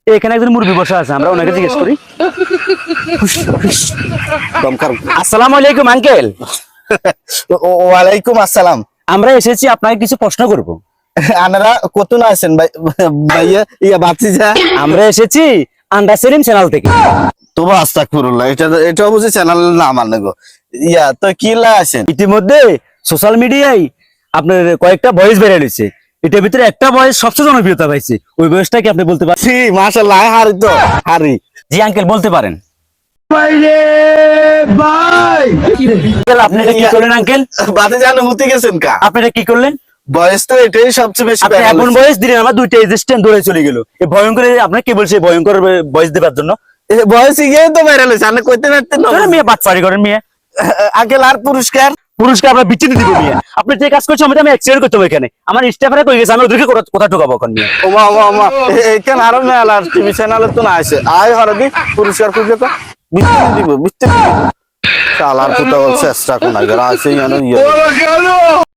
এখানে একজন মুরব্বী বসা আছে, আমরা ওনাকে জিজ্ঞেস করি। আসসালামু আলাইকুম আঙ্কেল। ওয়ালাইকুম আসসালাম। আমরা এসেছি আপনাকে কিছু প্রশ্ন করব। আনারা কত না আছেন ভাই? ভাইয়া ইয়া বাতিজা, আমরা এসেছি আন্ডার সেলিম চ্যানেল থেকে। তোবা আস্তাগফিরুল্লাহ, এটা বুঝি চ্যানেলের নাম আনে গো। ইয়া তো কি লা আছেন? ইতিমধ্যে সোশ্যাল মিডিয়ায় আপনার কয়েকটা ভয়েস বেরিয়ে হয়েছে, এটার ভিতরে একটা ভয়েস সবচেয়ে জনপ্রিয়তা পাইছে, ওই ভয়েসটা কি আপনি বলতে পারেন? জি মাশাআল্লাহ, হারি তো হারি। জি আঙ্কেল, বলতে পারেন। আঙ্কেল, আপনি এটা কি করলেন আঙ্কেল? বাতিজা অনুমতি গেছেন কা? আপনি এটা কি করলেন? বয়স তো এটাই সবচেয়ে বেশি আপনি viral এমন হয়েছে। ভয়েস দিলেন আমার দুইটা এজেস্ট্যান্ট দৌড়ে চলে গেল। এই ভয়ঙ্কর, আপনার কে বলছে ভয়ঙ্কর ভয়েস দেবার জন্য? বয়স গিয়ে তো ভাইরাল হয়েছে, আপনি কইতে পারতেন না? তোরা মেয়ে বাটপারি করেন মেয়ে। আঙ্কেল আর পুরস্কার? পুরস্কার আমরা বিচ্ছিন্ন দিব মেয়ে। আপনি যে কাজ করছেন আমি অ্যাক্সিডেন্ট করতে হবে এখানে। আমার স্টাফেরা কই গেছে, আমি ওদেরকে কোথা ঢোকাবো এখন নিয়ে? ওমা ওমা ওমা, এখানে আরো মেলা টিভি চ্যানেলে তো না আসে। আয় হরদি পুরস্কার খুঁজে তো বিচ্ছিন্ন দিব, বিচ্ছিন্ন দিব। শালার কোথাও চেষ্টা কোন আগে আসে।